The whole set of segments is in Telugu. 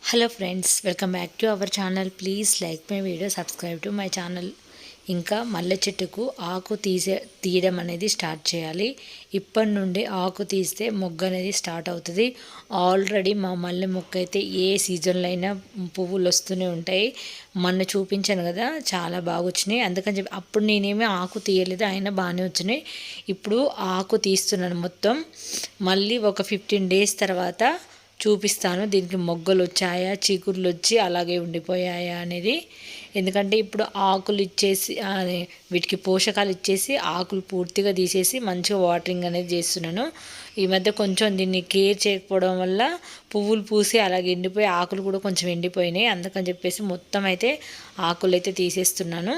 Hello friends, welcome back to our channel. Please like my video, subscribe to my channel. ఇంకా మల్లె చెట్టుకు ఆకు తీయడం అనేది స్టార్ట్ చేయాలి. ఇప్పటి నుండి ఆకు తీస్తే మొగ్గ అనేది స్టార్ట్ అవుతుంది. ఆల్రెడీ మా మల్లె మొక్క అయితే ఏ సీజన్లో అయినా పువ్వులు వస్తూనే ఉంటాయి. మొన్న చూపించాను కదా, చాలా బాగా వచ్చినాయి. అందుకని చెప్పి అప్పుడు నేనేమీ ఆకు తీయలేదు, అయినా బాగానే వచ్చినాయి. ఇప్పుడు ఆకు తీస్తున్నాను మొత్తం. మళ్ళీ ఒక 15 days తర్వాత చూపిస్తాను దీనికి మొగ్గలు వచ్చాయా, చిగుర్లు వచ్చి అలాగే ఉండిపోయాయా అనేది. ఎందుకంటే ఇప్పుడు ఆకులు ఇచ్చేసి వీటికి పోషకాలు ఇచ్చేసి ఆకులు పూర్తిగా తీసేసి మంచిగా వాటరింగ్ అనేది చేస్తున్నాను. ఈ మధ్య కొంచెం దీన్ని కేర్ చేయకపోవడం వల్ల పువ్వులు పూసి అలాగే ఎండిపోయి ఆకులు కూడా కొంచెం ఎండిపోయినాయి. అందుకని చెప్పేసి మొత్తం అయితే ఆకులు అయితే తీసేస్తున్నాను.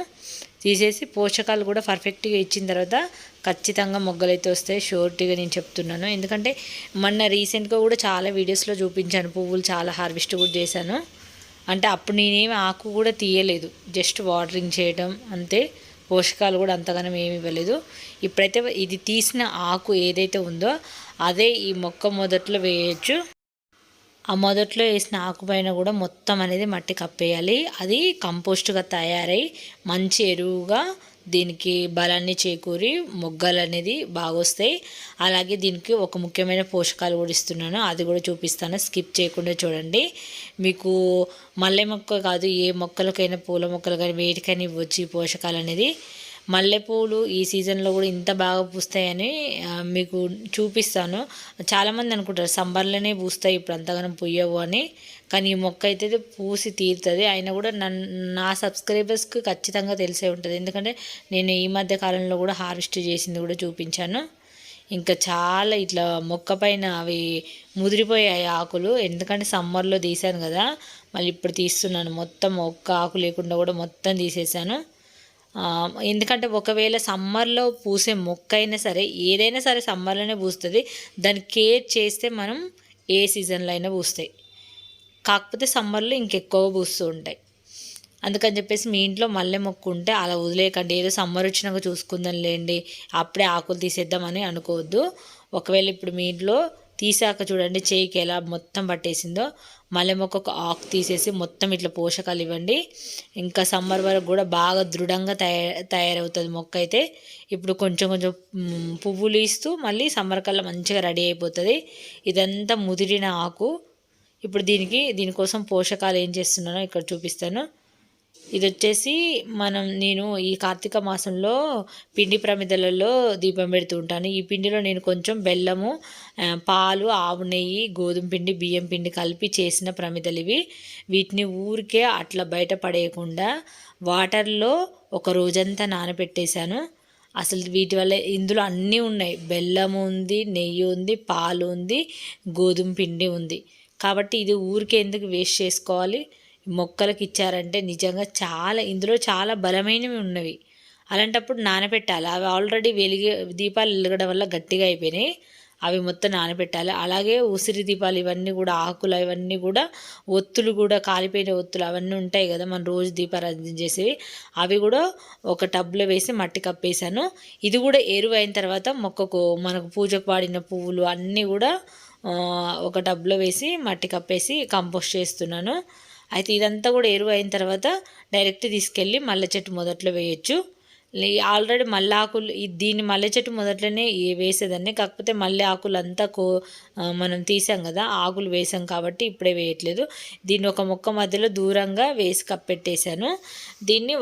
తీసేసి పోషకాలు కూడా పర్ఫెక్ట్గా ఇచ్చిన తర్వాత ఖచ్చితంగా మొగ్గలు అయితే వస్తాయి, షూరిటీగా నేను చెప్తున్నాను. ఎందుకంటే మొన్న రీసెంట్గా కూడా చాలా వీడియోస్లో చూపించాను, పువ్వులు చాలా హార్వెస్ట్ కూడా చేశాను. అంటే అప్పుడు నేనేమి ఆకు కూడా తీయలేదు, జస్ట్ వాటరింగ్ చేయడం అంతే. పోషకాలు కూడా అంతగానం ఏమి ఇవ్వలేదు. ఇప్పుడైతే ఇది తీసిన ఆకు ఏదైతే ఉందో అదే ఈ మొక్క మొదట్లో వేయచ్చు. ఆ మొదట్లో వేసిన ఆకుపైన కూడా మొత్తం అనేది మట్టి కప్పేయాలి. అది కంపోస్ట్గా తయారై మంచి ఎరువుగా దీనికి బలాన్ని చేకూరి మొగ్గలు అనేది బాగా వస్తాయి. అలాగే దీనికి ఒక ముఖ్యమైన పోషకాలు కూడా ఇస్తున్నాను, అది కూడా చూపిస్తాను, స్కిప్ చేయకుండా చూడండి. మీకు మల్లె మొక్క కాదు, ఏ మొక్కలకైనా పూల మొక్కలు కానీ వేటికైనా ఇవ్వచ్చు ఈ పోషకాలు అనేది. మల్లెపూలు ఈ సీజన్లో కూడా ఇంత బాగా పూస్తాయని మీకు చూపిస్తాను. చాలామంది అనుకుంటారు సమ్మర్లోనే పూస్తాయి, ఇప్పుడు అంతగానం పూయవు అని. కానీ ఈ మొక్క అయితే పూసి తీరుతుంది. అయినా కూడా నా సబ్స్క్రైబర్స్కి ఖచ్చితంగా తెలిసే ఉంటుంది, ఎందుకంటే నేను ఈ మధ్య కాలంలో కూడా హార్వెస్ట్ చేసింది కూడా చూపించాను. ఇంకా చాలా ఇట్లా మొక్క పైన అవి ముదిరిపోయాయి ఆకులు, ఎందుకంటే సమ్మర్లో తీసాను కదా, మళ్ళీ ఇప్పుడు తీస్తున్నాను. మొత్తం ఒక్క ఆకు లేకుండా కూడా మొత్తం తీసేసాను. ఎందుకంటే ఒకవేళ సమ్మర్లో పూసే మొక్క అయినా సరే, ఏదైనా సరే సమ్మర్లోనే పూస్తుంది. దాన్ని కేర్ చేస్తే మనం ఏ సీజన్లో అయినా పూస్తాయి. కాకపోతే సమ్మర్లో ఇంకెక్కువ పూస్తూ ఉంటాయి. అందుకని చెప్పేసి మీ ఇంట్లో మల్లె మొక్క ఉంటే అలా వదిలేయకండి, ఏదో సమ్మర్ వచ్చినాక చూసుకుందాం లేండి, అప్పుడే ఆకులు తీసేద్దామని అనుకోవద్దు. ఒకవేళ ఇప్పుడు మీ ఇంట్లో తీసాక చూడండి చేయికి ఎలా మొత్తం పట్టేసిందో. మల్లె మొక్కకు ఆకు తీసేసి మొత్తం ఇట్లా పోషకాలు ఇవ్వండి. ఇంకా సమ్మర్ వరకు కూడా బాగా దృఢంగా తయారవుతుంది మొక్క అయితే. ఇప్పుడు కొంచెం కొంచెం పువ్వులు ఇస్తూ మళ్ళీ సమ్మర్ కల్లా మంచిగా రెడీ అయిపోతుంది. ఇదంతా ముదిరిన ఆకు. ఇప్పుడు దీనికోసం పోషకాలు ఏం చేస్తున్నానో ఇక్కడ చూపిస్తాను. ఇది వచ్చేసి నేను ఈ కార్తీక మాసంలో పిండి ప్రమిదలలో దీపం పెడుతూ ఉంటాను. ఈ పిండిలో నేను కొంచెం బెల్లము, పాలు, ఆవు నెయ్యి, గోధుమ పిండి, బియ్యం పిండి కలిపి చేసిన ప్రమిదలు ఇవి. వీటిని ఊరికే అట్లా బయట పడేయకుండా వాటర్లో ఒక రోజంతా నానబెట్టేశాను. అసలు వీటి వల్ల ఇందులో అన్నీ ఉన్నాయి, బెల్లము ఉంది, నెయ్యి ఉంది, పాలు ఉంది, గోధుమ పిండి ఉంది. కాబట్టి ఇది ఊరికే ఎందుకు వేస్ట్ చేసుకోవాలి, మొక్కలకు ఇచ్చారంటే నిజంగా ఇందులో చాలా బలమైనవి ఉన్నవి. అలాంటప్పుడు నానబెట్టాలి. అవి ఆల్రెడీ దీపాలు వెలగడం వల్ల గట్టిగా అయిపోయినాయి, అవి మొత్తం నానబెట్టాలి. అలాగే ఉసిరి దీపాలు ఇవన్నీ కూడా, ఆకులు ఇవన్నీ కూడా, ఒత్తులు కూడా, కాలిపోయిన ఒత్తులు అవన్నీ ఉంటాయి కదా మనం రోజు దీపారాధన చేసేవి, అవి కూడా ఒక టబ్లో వేసి మట్టి కప్పేశాను. ఇది కూడా ఎరువు అయిన తర్వాత మనకు పూజకు వాడిన పువ్వులు అన్నీ కూడా ఒక టబ్లో వేసి మట్టి కప్పేసి కంపోస్ట్ చేస్తున్నాను. అయితే ఇదంతా కూడా ఎరువు అయిన తర్వాత డైరెక్ట్ తీసుకెళ్ళి మల్లె చెట్టు మొదట్లో వేయచ్చు. ఆల్రెడీ మల్లె ఆకులు దీన్ని మల్లె చెట్టు మొదట్లోనే వేసేదాన్ని, కాకపోతే మల్లె ఆకులు అంతా మనం తీసాం కదా, ఆకులు వేసాం కాబట్టి ఇప్పుడే వేయట్లేదు. దీన్ని ఒక మొక్క మధ్యలో దూరంగా వేసి కప్పెట్టేశాను. దీన్ని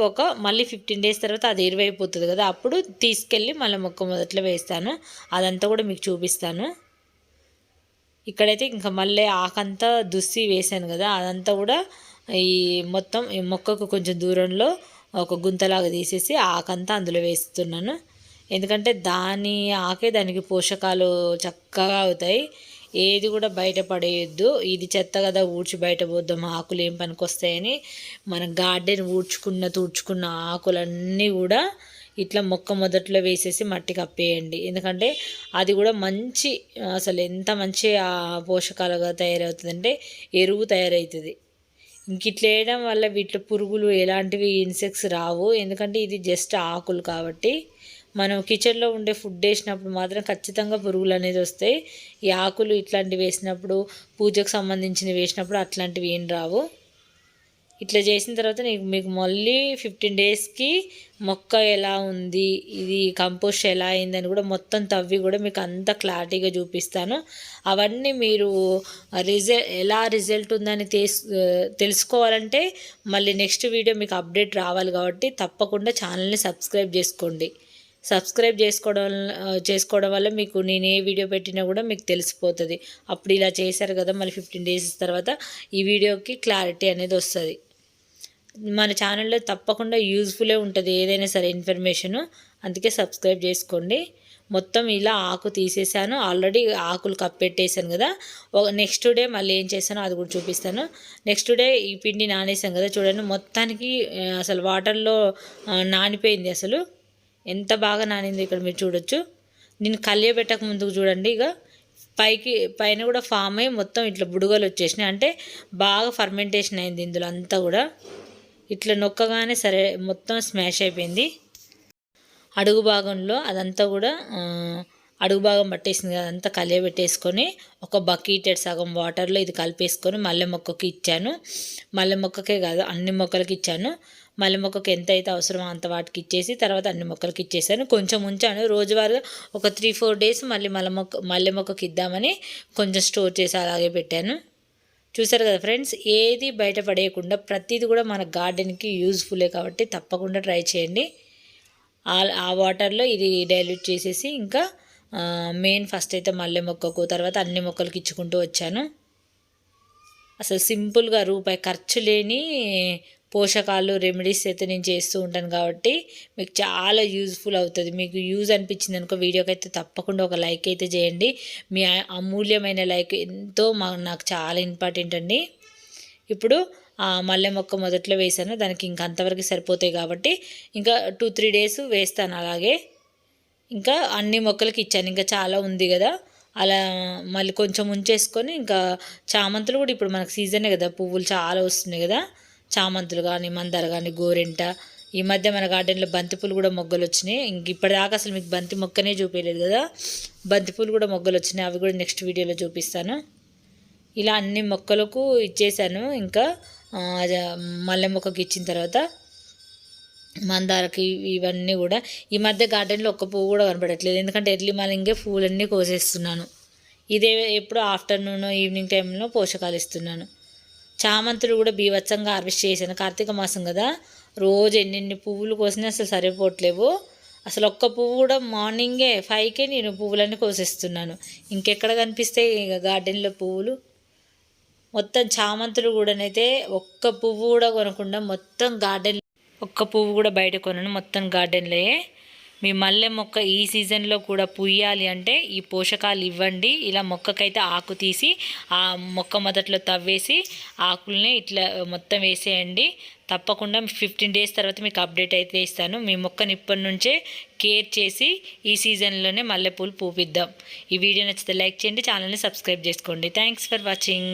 మళ్ళీ 15 days తర్వాత అది ఎరువు అయిపోతుంది కదా, అప్పుడు తీసుకెళ్ళి మళ్ళీ మొక్క మొదట్లో వేస్తాను. అదంతా కూడా మీకు చూపిస్తాను. ఇక్కడైతే ఇంకా మళ్ళీ ఆకంతా దుస్సి వేసాను కదా, అదంతా కూడా ఈ మొత్తం ఈ మొక్కకు కొంచెం దూరంలో ఒక గుంతలాగా తీసేసి ఆకంతా అందులో వేస్తున్నాను. ఎందుకంటే దానికి పోషకాలు చక్కగా అవుతాయి. ఏది కూడా బయట పడేయొద్దు. ఇది చెత్త కదా, ఊడ్చి బయట పోద్దాం, ఆకులు ఏం పనికి వస్తాయని మన గార్డెన్ తుడుచుకున్న ఆకులన్నీ కూడా ఇట్లా మొక్క మొదట్లో వేసేసి మట్టి కప్పేయండి. ఎందుకంటే అది కూడా అసలు ఎంత మంచి పోషకాలుగా తయారవుతుందంటే ఎరువు తయారవుతుంది. ఇంక ఇట్లా వేయడం వల్ల వీటిలో పురుగులు ఎలాంటివి ఇన్సెక్ట్స్ రావు, ఎందుకంటే ఇది జస్ట్ ఆకులు కాబట్టి మనం కిచెన్లో ఉండే ఫుడ్ వేసినప్పుడు మాత్రం ఖచ్చితంగా పురుగులు అనేది వస్తాయి. ఈ ఆకులు ఇట్లాంటివి వేసినప్పుడు, పూజకు సంబంధించినవి వేసినప్పుడు అట్లాంటివి ఏం రావు. ఇట్లా చేసిన తర్వాత మీకు మళ్ళీ 15 డేస్కి మొక్క ఎలా ఉంది, ఇది కంపోస్ట్ ఎలా అయిందని కూడా మొత్తం తవ్వి కూడా మీకు అంత క్లారిటీగా చూపిస్తాను. అవన్నీ మీరు ఎలా రిజల్ట్ ఉందని తెలుసుకోవాలంటే మళ్ళీ నెక్స్ట్ వీడియో మీకు అప్డేట్ రావాలి. కాబట్టి తప్పకుండా ఛానల్ని సబ్స్క్రైబ్ చేసుకోండి. సబ్స్క్రైబ్ చేసుకోవడం వల్ల మీకు నేను ఏ వీడియో పెట్టినా కూడా మీకు తెలిసిపోతుంది. అప్పుడు ఇలా చేశారు కదా, మళ్ళీ 15 డేస్ తర్వాత ఈ వీడియోకి క్లారిటీ అనేది వస్తుంది. మన ఛానల్లో తప్పకుండా యూజ్ఫుల్లే ఉంటుంది ఏదైనా సరే ఇన్ఫర్మేషను. అందుకే సబ్స్క్రైబ్ చేసుకోండి. మొత్తం ఇలా ఆకు తీసేసాను, ఆల్రెడీ ఆకులు కప్పెట్టేసాను కదా. నెక్స్ట్ డే మళ్ళీ ఏం చేశానో అది కూడా చూపిస్తాను. నెక్స్ట్ డే ఈ పిండి నానేసాను కదా, చూడండి మొత్తానికి అసలు వాటర్లో నానిపోయింది. అసలు ఎంత బాగా నానింది ఇక్కడ మీరు చూడొచ్చు. నేను కలియబెట్టక ముందుకు చూడండి, ఇక పైన కూడా ఫామ్ అయ్యి మొత్తం ఇట్లా బుడగలు వచ్చేసినాయి. అంటే బాగా ఫర్మెంటేషన్ అయింది ఇందులో అంతా కూడా. ఇట్లా నొక్కగానే సరే మొత్తం స్మాష్ అయిపోయింది. అడుగు భాగంలో అదంతా కూడా అడుగు భాగం పట్టేసింది కదా, అదంతా కలియబెట్టేసుకొని ఒక బకెటెడ్ సగం వాటర్లో ఇది కలిపేసుకొని మల్లె మొక్కకి ఇచ్చాను. మల్లె మొక్కకే కాదు అన్ని మొక్కలకి ఇచ్చాను. మల్లె మొక్కకి ఎంత అయితే అవసరమో అంత వాటికి ఇచ్చేసి తర్వాత అన్ని మొక్కలకి ఇచ్చేసాను. కొంచెం ఉంచాను, రోజువారీగా ఒక 3-4 డేస్ మళ్ళీ మల్లె మొక్కకి ఇద్దామని కొంచెం స్టోర్ చేసి అలాగే పెట్టాను. చూసారు కదా ఫ్రెండ్స్, ఏది బయట పడేయకుండా ప్రతిదీ కూడా మన గార్డెన్కి యూజ్ఫుల్లే కాబట్టి తప్పకుండా ట్రై చేయండి. ఆ వాటర్లో ఇది డైల్యూట్ చేసేసి ఇంకా మెయిన్ ఫస్ట్ అయితే మల్లె మొక్కకు తర్వాత అన్ని మొక్కలకి ఇచ్చుకుంటూ వచ్చాను. అసలు సింపుల్గా రూపాయి ఖర్చు లేని పోషకాలు రెమెడీస్ అయితే నేను చేస్తూ ఉంటాను కాబట్టి మీకు చాలా యూజ్ఫుల్ అవుతుంది. మీకు యూజ్ అనిపించింది అనుకో వీడియోకి అయితే తప్పకుండా ఒక లైక్ అయితే చేయండి. మీ అమూల్యమైన లైక్ ఎంతో నాకు చాలా ఇంపార్టెంట్ అండి. ఇప్పుడు మల్లె మొక్క మొదట్లో వేసాను, దానికి ఇంక అంతవరకు సరిపోతాయి కాబట్టి ఇంకా 2-3 డేస్ వేస్తాను అలాగే. ఇంకా అన్ని మొక్కలకి ఇచ్చాను, ఇంకా చాలా ఉంది కదా అలా మళ్ళీ కొంచెం ఉంచేసుకొని ఇంకా చామంతులు కూడా ఇప్పుడు మనకు సీజనే కదా, పువ్వులు చాలా వస్తున్నాయి కదా. చామంతులు కానీ మందార కానీ గోరెంట, ఈ మధ్య మన గార్డెన్లో బంతిపూలు కూడా మొగ్గలు వచ్చినాయి. ఇంక ఇప్పటిదాకా అసలు మీకు బంతి మొక్కనే చూపించలేదు కదా, బంతిపూలు కూడా మొగ్గలు వచ్చినాయి, అవి కూడా నెక్స్ట్ వీడియోలో చూపిస్తాను. ఇలా అన్ని మొక్కలకు ఇచ్చేసాను. ఇంకా మల్లె మొక్కకి ఇచ్చిన తర్వాత మందారకి ఇవన్నీ కూడా ఈ మధ్య గార్డెన్లో ఒక్క పువ్వు కూడా కనపడట్లేదు, ఎందుకంటే ఎర్లీ మార్నింగే పూలన్నీ కోసేస్తున్నాను. ఇదే ఎప్పుడు ఆఫ్టర్నూన్ ఈవినింగ్ టైంలో పోషకాలు ఇస్తున్నాను. చామంతులు కూడా బీభత్సంగా హార్వెస్ట్ చేశాను, కార్తీక మాసం కదా, రోజు ఎన్ని పువ్వులు కోసినా అసలు సరిపోవట్లేవు. అసలు ఒక్క పువ్వు కూడా మార్నింగే 5కే నేను పువ్వులన్నీ కోసేస్తున్నాను. ఇంకెక్కడ కనిపిస్తాయి ఇక గార్డెన్లో పువ్వులు. మొత్తం చామంతులు కూడానైతే ఒక్క పువ్వు కూడా కొనకుండా మొత్తం గార్డెన్, ఒక్క పువ్వు కూడా బయట కొనను, మొత్తం గార్డెన్లో. మీ మల్లె మొక్క ఈ సీజన్లో కూడా పూయాలి అంటే ఈ పోషకాలు ఇవ్వండి. ఇలా మొక్కకైతే ఆకు తీసి ఆ మొక్క మొదట్లో తవ్వేసి ఆకుల్ని ఇట్లా మొత్తం వేసేయండి. తప్పకుండా 15 డేస్ తర్వాత మీకు అప్డేట్ అయితే ఇస్తాను. మీ మొక్కని ఇప్పటి నుంచే కేర్ చేసి ఈ సీజన్లోనే మల్లెపూలు పూపిద్దాం. ఈ వీడియో నచ్చితే లైక్ చేయండి, ఛానల్ని సబ్స్క్రైబ్ చేసుకోండి. Thanks for watching.